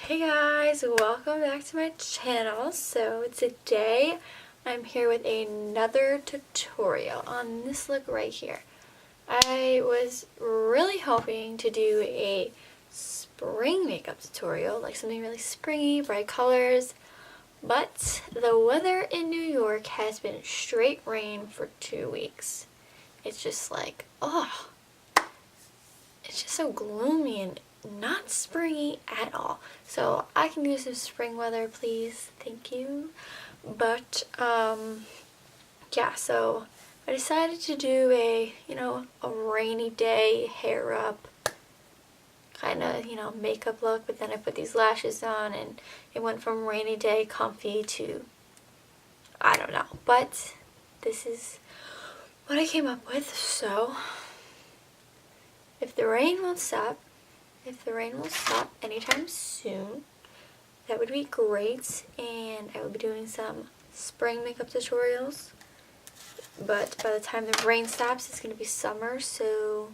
Hey guys, welcome back to my channel. So today I'm here with another tutorial on this look right here. I was really hoping to do a spring makeup tutorial, like something really springy, bright colors, but the weather in New York has been straight rain for 2 weeks. It's just like, oh, it's just so gloomy and not springy at all. So I can do some spring weather, please. Thank you. But yeah, so I decided to do a rainy day hair up kind of makeup look, but then I put these lashes on and it went from rainy day comfy to I don't know, but this is what I came up with. So if the rain won't stop anytime soon, that would be great, and I will be doing some spring makeup tutorials, but by the time the rain stops it's going to be summer, so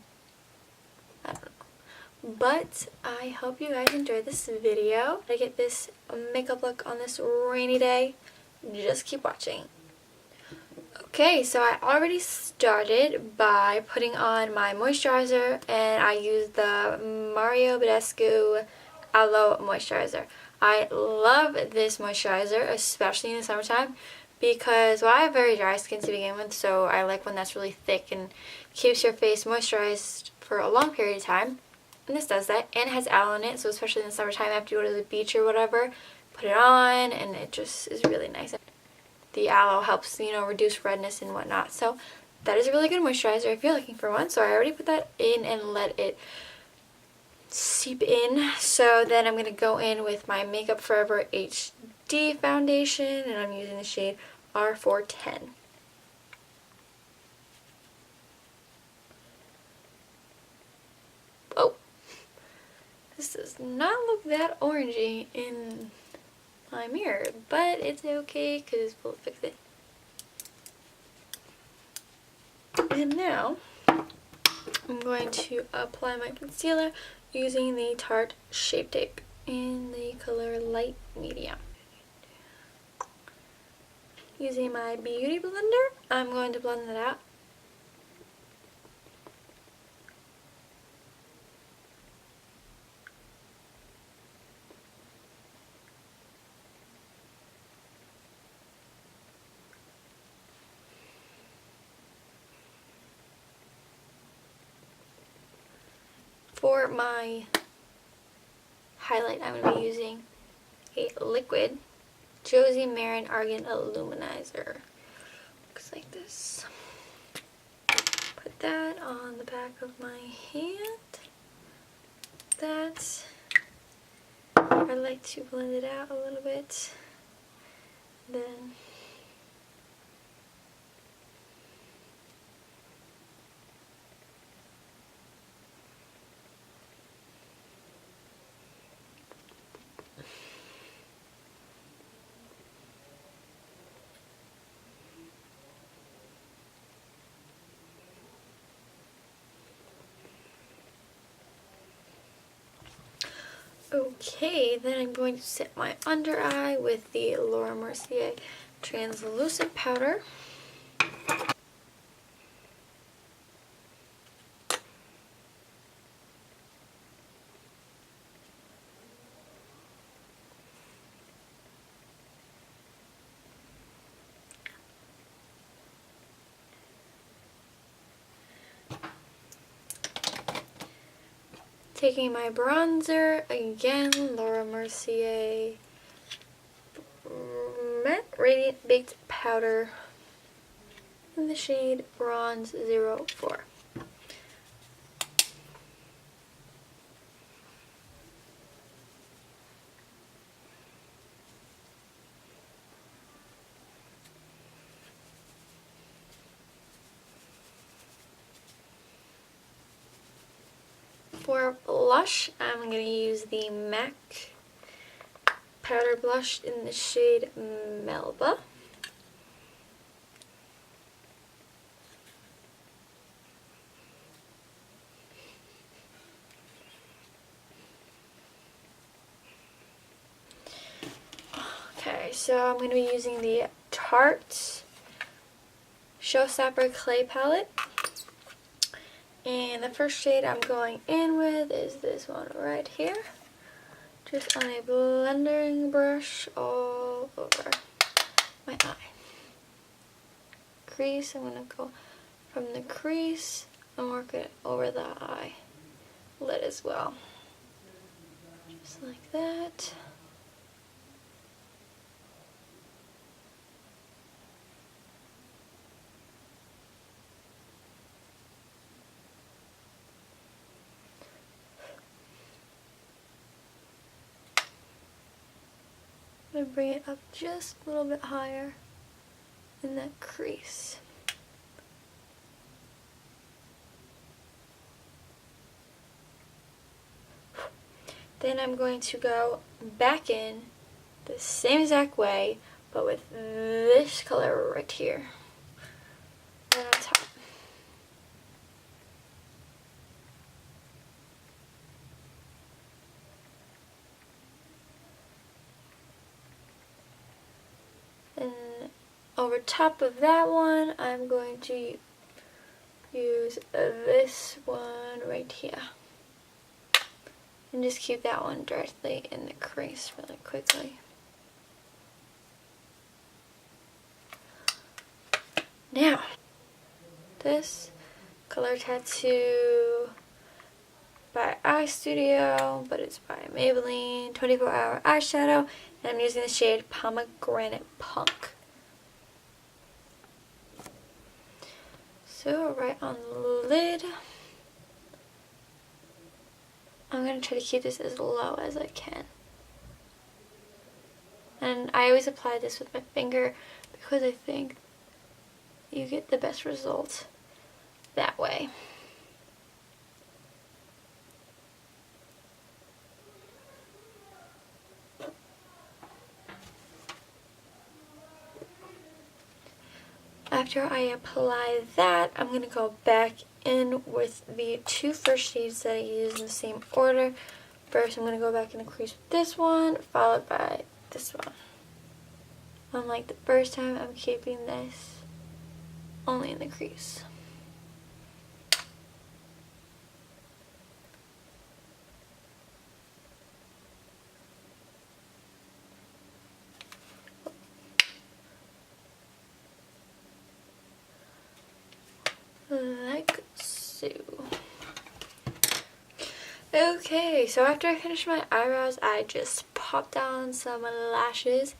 I don't know. But I hope you guys enjoyed this video. I get this makeup look on this rainy day. Just keep watching. Okay, so I already started by putting on my moisturizer, and I used the Badescu Aloe moisturizer. I love this moisturizer, especially in the summertime, because, well, I have very dry skin to begin with, so I like when that's really thick and keeps your face moisturized for a long period of time. And this does that, and it has aloe in it, so especially in the summertime after you go to the beach or whatever, put it on, and it just is really nice. The aloe helps, reduce redness and whatnot. So that is a really good moisturizer if you're looking for one. So I already put that in and let it seep in. So then I'm going to go in with my Makeup Forever HD foundation, and I'm using the shade R410. Oh, this does not look that orangey in my mirror, but it's okay because we'll fix it. And now I'm going to apply my concealer using the Tarte Shape Tape in the color Light Medium. Using my beauty blender, I'm going to blend that out. For my highlight, I'm going to be using a liquid Josie Maran Argan Illuminizer. Looks like this. Put that on the back of my hand. I like to blend it out a little bit. Then okay, then I'm going to set my under eye with the Mercier translucent powder. Taking my bronzer, again, Mercier Matte Radiant Baked Powder in the shade Bronze 04. For blush, I'm going to use the MAC powder blush in the shade Melba. so I'm going to be using the Tarte Showstopper Clay Palette. And the first shade I'm going in with is this one right here. Just on a blending brush all over my eye. Crease, I'm going to go from the crease and work it over the eye lid as well. Just like that. I'm going to bring it up just a little bit higher in that crease. Then I'm going to go back in the same exact way, but with this color right here, right on top. And over top of that one, I'm going to use this one right here. And just keep that one directly in the crease really quickly. Now, this color tattoo by Eye Studio, but it's by Maybelline 24-hour eyeshadow, and I'm using the shade Pomegranate Punk. So right on the lid, I'm going to try to keep this as low as I can. And I always apply this with my finger because I think you get the best result that way. After I apply that, I'm going to go back in with the two first shades that I used in the same order. First, I'm going to go back in the crease with this one, followed by this one. Unlike the first time, I'm keeping this only in the crease. Like so. Okay, so after I finish my eyebrows, I just popped on some lashes.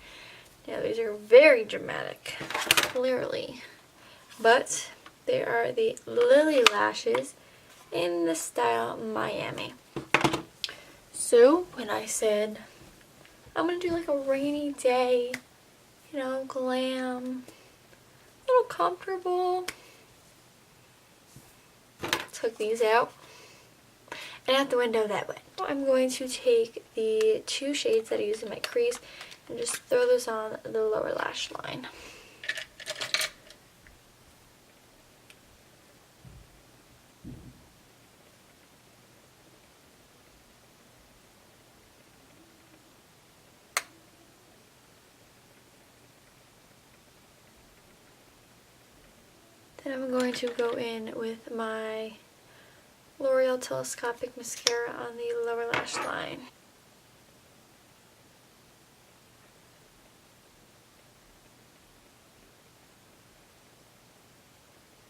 Now these are very dramatic, clearly, but they are the Lilly lashes in the style Miami. So when I said I'm gonna do like a rainy day, you know, glam, a little comfortable, took these out, and out the window that went. I'm going to take the two shades that I use in my crease and just throw those on the lower lash line. Then I'm going to go in with my L'Oreal Telescopic Mascara on the lower lash line.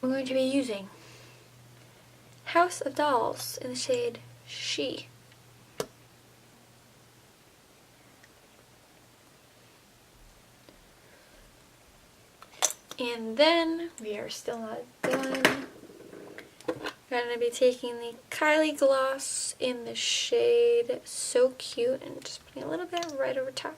I'm going to be using House of Dolls in the shade She. And then, we are still not done. I'm going to be taking the Kylie gloss in the shade So Cute and just putting a little bit right over top.